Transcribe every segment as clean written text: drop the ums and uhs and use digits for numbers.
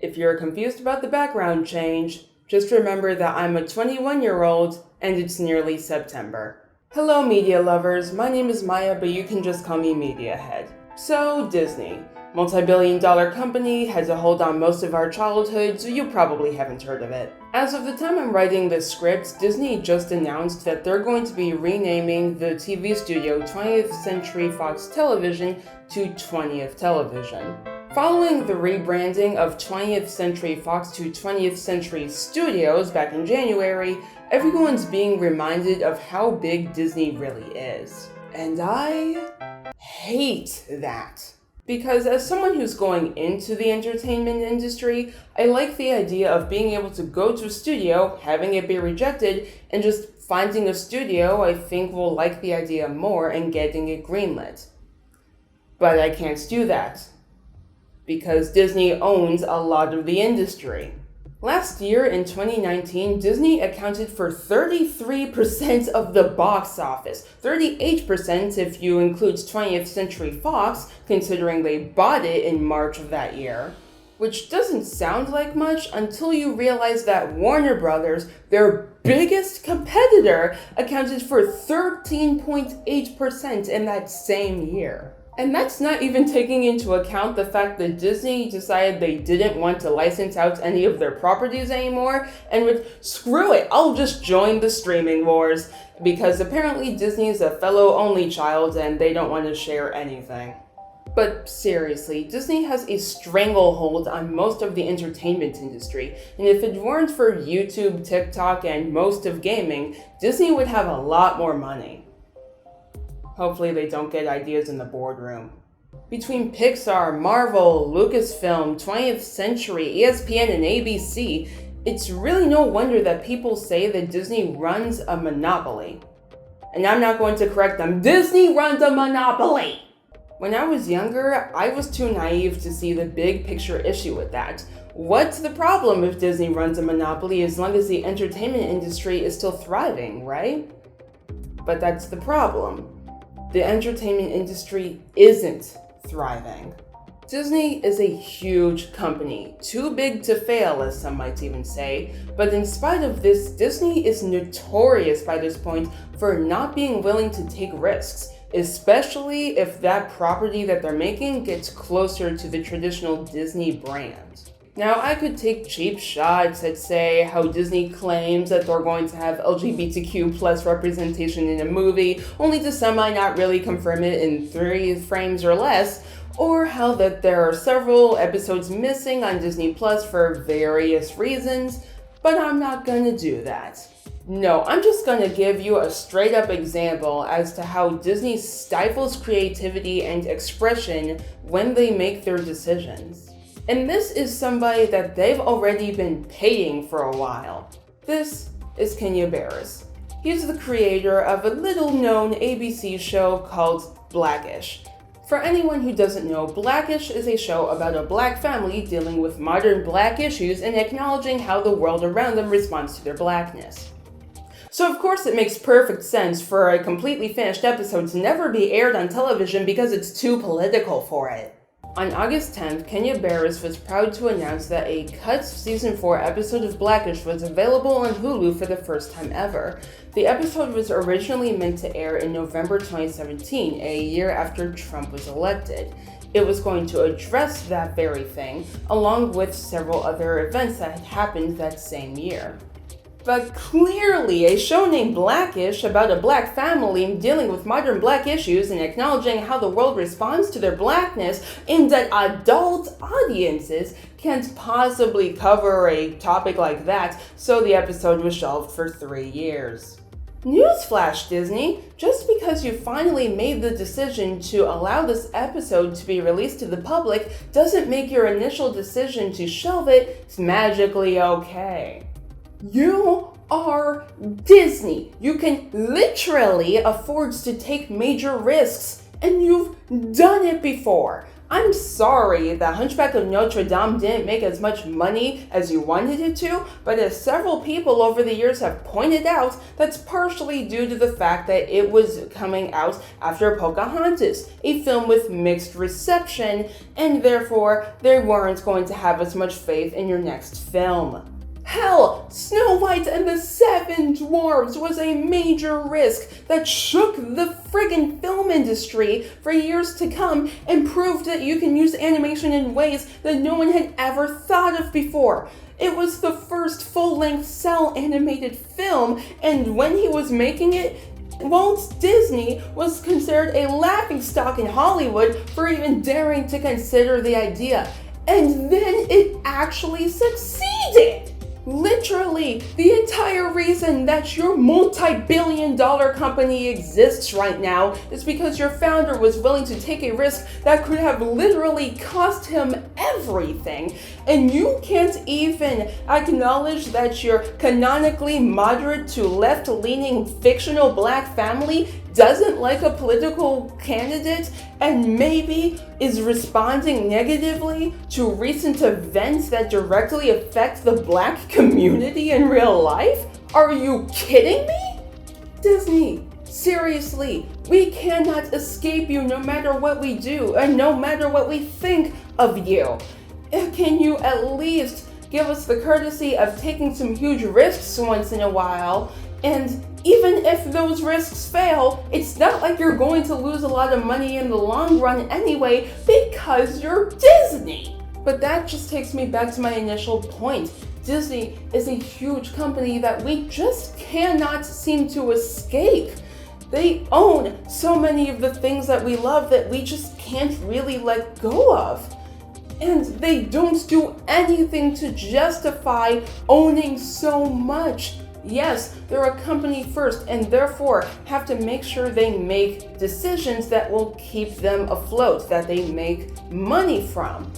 If you're confused about the background change, just remember that I'm a 21-year-old and it's nearly September. Hello media lovers, my name is Maya, but you can just call me Mediahead. So, Disney. Multi-billion-dollar company has a hold on most of our childhood, so you probably haven't heard of it. As of the time I'm writing this script, Disney just announced that they're going to be renaming the TV studio 20th Century Fox Television to 20th Television. Following the rebranding of 20th Century Fox to 20th Century Studios back in January, everyone's being reminded of how big Disney really is. And I hate that. Because as someone who's going into the entertainment industry, I like the idea of being able to go to a studio, having it be rejected, and just finding a studio I think will like the idea more and getting it greenlit. But I can't do that, because Disney owns a lot of the industry. Last year, in 2019, Disney accounted for 33% of the box office, 38% if you include 20th Century Fox, considering they bought it in March of that year. Which doesn't sound like much until you realize that Warner Brothers, their biggest competitor, accounted for 13.8% in that same year. And that's not even taking into account the fact that Disney decided they didn't want to license out any of their properties anymore, and would, screw it, I'll just join the streaming wars, because apparently Disney is a fellow only child and they don't want to share anything. But seriously, Disney has a stranglehold on most of the entertainment industry, and if it weren't for YouTube, TikTok, and most of gaming, Disney would have a lot more money. Hopefully they don't get ideas in the boardroom. Between Pixar, Marvel, Lucasfilm, 20th Century, ESPN, and ABC, it's really no wonder that people say that Disney runs a monopoly. And I'm not going to correct them. Disney runs a monopoly! When I was younger, I was too naive to see the big picture issue with that. What's the problem if Disney runs a monopoly as long as the entertainment industry is still thriving, right? But that's the problem. The entertainment industry isn't thriving. Disney is a huge company, too big to fail, as some might even say, but in spite of this, Disney is notorious by this point for not being willing to take risks, especially if that property that they're making gets closer to the traditional Disney brand. Now, I could take cheap shots at, say, how Disney claims that they're going to have LGBTQ plus representation in a movie, only to semi not really confirm it in 3 frames or less, or how that there are several episodes missing on Disney Plus for various reasons, but I'm not gonna do that. No, I'm just gonna give you a straight up example as to how Disney stifles creativity and expression when they make their decisions. And this is somebody that they've already been paying for a while. This is Kenya Barris. He's the creator of a little-known ABC show called Black-ish. For anyone who doesn't know, Black-ish is a show about a black family dealing with modern black issues and acknowledging how the world around them responds to their blackness. So of course it makes perfect sense for a completely finished episode to never be aired on television because it's too political for it. On August 10th, Kenya Barris was proud to announce that a cut Season 4 episode of Black-ish was available on Hulu for the first time ever. The episode was originally meant to air in November 2017, a year after Trump was elected. It was going to address that very thing, along with several other events that had happened that same year. But clearly, a show named Black-ish about a black family dealing with modern black issues and acknowledging how the world responds to their blackness aimed at adult audiences can't possibly cover a topic like that, so the episode was shelved for 3 years. Newsflash, Disney! Just because you finally made the decision to allow this episode to be released to the public doesn't make your initial decision to shelve it magically okay. You are Disney. You can literally afford to take major risks, and you've done it before. I'm sorry that Hunchback of Notre Dame didn't make as much money as you wanted it to, but as several people over the years have pointed out, that's partially due to the fact that it was coming out after Pocahontas, a film with mixed reception, and therefore they weren't going to have as much faith in your next film. Hell, Snow White and the Seven Dwarfs was a major risk that shook the friggin' film industry for years to come and proved that you can use animation in ways that no one had ever thought of before. It was the first full-length cel animated film, and when he was making it, Walt Disney was considered a laughingstock in Hollywood for even daring to consider the idea. And then it actually succeeded! Literally, the entire reason that your multi-billion-dollar company exists right now is because your founder was willing to take a risk that could have literally cost him everything, and you can't even acknowledge that your canonically moderate to left-leaning fictional black family doesn't like a political candidate and maybe is responding negatively to recent events that directly affect the black community in real life? Are you kidding me? Disney, seriously, we cannot escape you no matter what we do and no matter what we think of you. Can you at least give us the courtesy of taking some huge risks once in a while? And even if those risks fail, it's not like you're going to lose a lot of money in the long run anyway because you're Disney. But that just takes me back to my initial point. Disney is a huge company that we just cannot seem to escape. They own so many of the things that we love that we just can't really let go of. And they don't do anything to justify owning so much. Yes, they're a company first and therefore have to make sure they make decisions that will keep them afloat, that they make money from.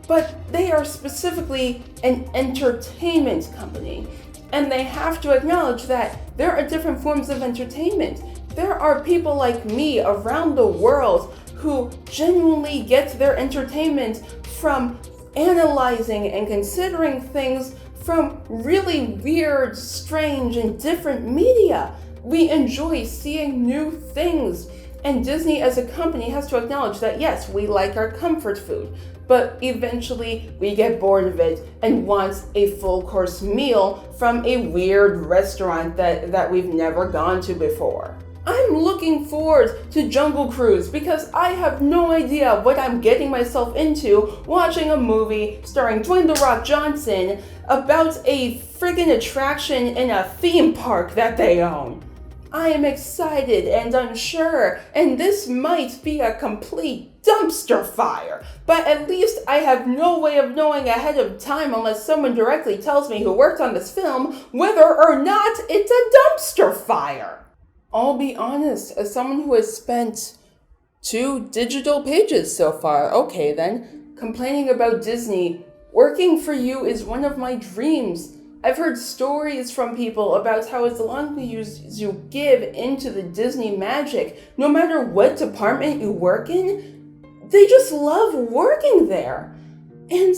But they are specifically an entertainment company, and they have to acknowledge that there are different forms of entertainment. There are people like me around the world who genuinely get their entertainment from analyzing and considering things from really weird, strange, and different media. We enjoy seeing new things. And Disney as a company has to acknowledge that yes, we like our comfort food, but eventually we get bored of it and want a full course meal from a weird restaurant that we've never gone to before. I'm looking forward to Jungle Cruise because I have no idea what I'm getting myself into watching a movie starring Dwayne "The Rock" Johnson about a friggin' attraction in a theme park that they own. I am excited and unsure, and this might be a complete dumpster fire, but at least I have no way of knowing ahead of time unless someone directly tells me who worked on this film whether or not it's a dumpster fire. I'll be honest, as someone who has spent 2 digital pages so far, okay then, complaining about Disney, working for you is one of my dreams. I've heard stories from people about how as long as you give into the Disney magic, no matter what department you work in, they just love working there. And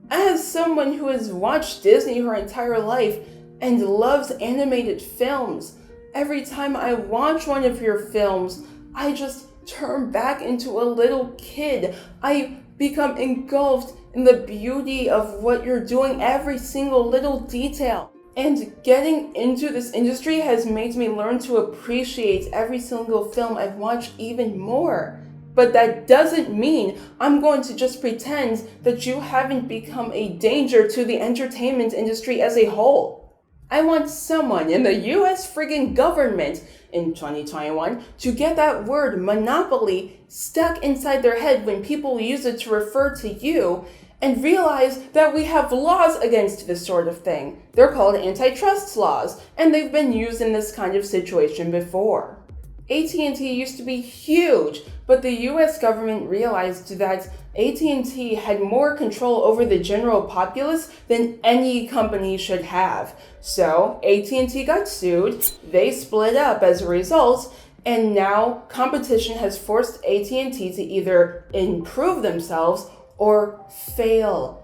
as someone who has watched Disney her entire life and loves animated films, every time I watch one of your films, I just turn back into a little kid. I become engulfed in the beauty of what you're doing, every single little detail. And getting into this industry has made me learn to appreciate every single film I've watched even more. But that doesn't mean I'm going to just pretend that you haven't become a danger to the entertainment industry as a whole. I want someone in the US friggin' government in 2021 to get that word monopoly stuck inside their head when people use it to refer to you and realize that we have laws against this sort of thing. They're called antitrust laws, and they've been used in this kind of situation before. AT&T used to be huge, but the US government realized that AT&T had more control over the general populace than any company should have. So AT&T got sued, they split up as a result, And now competition has forced AT&T to either improve themselves or fail.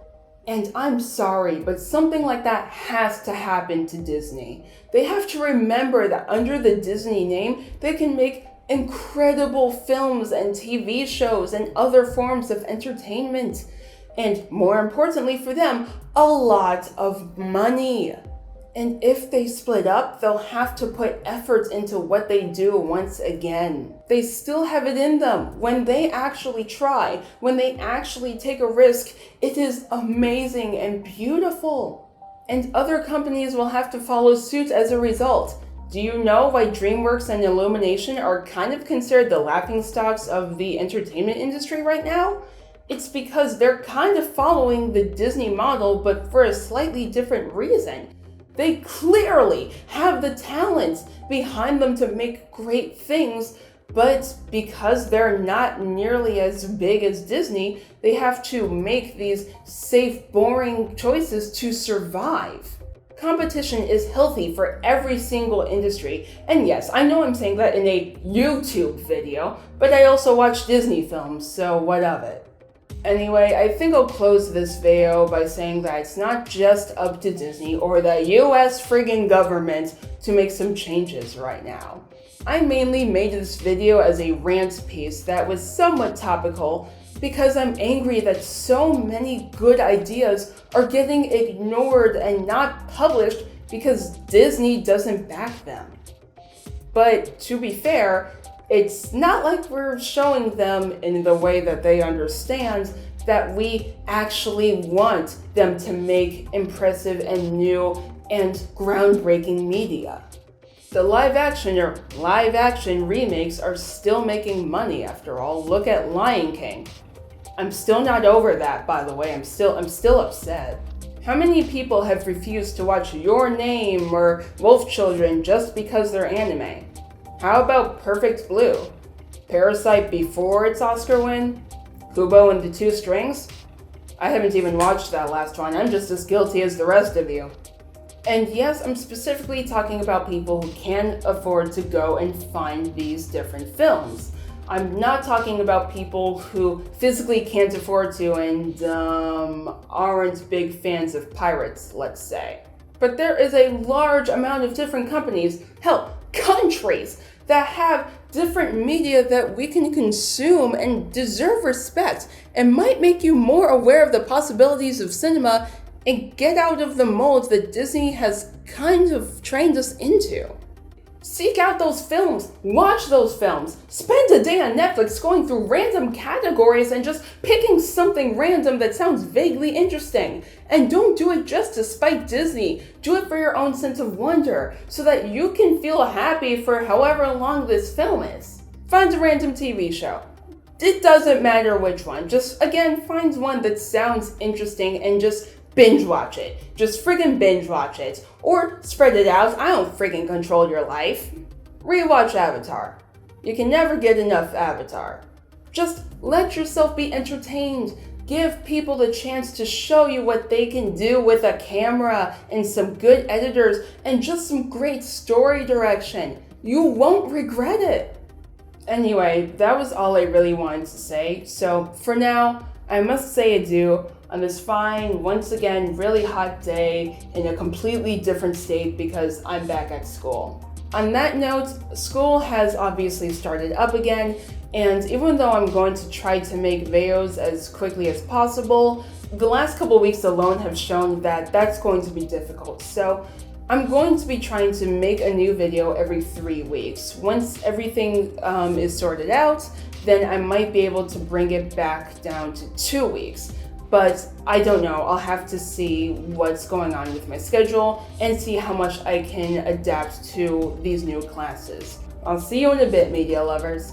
And I'm sorry, but something like that has to happen to Disney. They have to remember that under the Disney name, they can make incredible films and TV shows and other forms of entertainment. And more importantly for them, a lot of money. And if they split up, they'll have to put effort into what they do once again. They still have it in them. When they actually try, when they actually take a risk, it is amazing and beautiful. And other companies will have to follow suit as a result. Do you know why DreamWorks and Illumination are kind of considered the laughingstocks of the entertainment industry right now? It's because they're kind of following the Disney model, but for a slightly different reason. They clearly have the talent behind them to make great things, but because they're not nearly as big as Disney, they have to make these safe, boring choices to survive. Competition is healthy for every single industry, and yes, I know I'm saying that in a YouTube video, but I also watch Disney films, so what of it? Anyway, I think I'll close this video by saying that it's not just up to Disney or the US friggin' government to make some changes right now. I mainly made this video as a rant piece that was somewhat topical because I'm angry that so many good ideas are getting ignored and not published because Disney doesn't back them. But to be fair, it's not like we're showing them in the way that they understand that we actually want them to make impressive and new and groundbreaking media. The live action remakes are still making money after all. Look at Lion King. I'm still not over that, by the way. I'm still upset. How many people have refused to watch Your Name or Wolf Children just because they're anime? How about Perfect Blue? Parasite before its Oscar win? Kubo and the Two Strings? I haven't even watched that last one. I'm just as guilty as the rest of you. And yes, I'm specifically talking about people who can afford to go and find these different films. I'm not talking about people who physically can't afford to and aren't big fans of pirates, let's say. But there is a large amount of different companies, hell, countries, that have different media that we can consume and deserve respect and might make you more aware of the possibilities of cinema and get out of the mold that Disney has kind of trained us into. Seek out those films, watch those films, spend a day on Netflix going through random categories and just picking something random that sounds vaguely interesting. And don't do it just to spite Disney, do it for your own sense of wonder, so that you can feel happy for however long this film is. Find a random TV show. It doesn't matter which one, just again, find one that sounds interesting and just binge watch it. Just friggin' binge watch it. Or spread it out. I don't friggin' control your life. Rewatch Avatar. You can never get enough Avatar. Just let yourself be entertained. Give people the chance to show you what they can do with a camera and some good editors and just some great story direction. You won't regret it. Anyway, that was all I really wanted to say. So for now, I must say adieu on this fine, once again, really hot day in a completely different state because I'm back at school. On that note, school has obviously started up again, and even though I'm going to try to make videos as quickly as possible, the last couple weeks alone have shown that that's going to be difficult. So I'm going to be trying to make a new video every 3 weeks. Once everything is sorted out, then I might be able to bring it back down to 2 weeks. But I don't know, I'll have to see what's going on with my schedule and see how much I can adapt to these new classes. I'll see you in a bit, media lovers.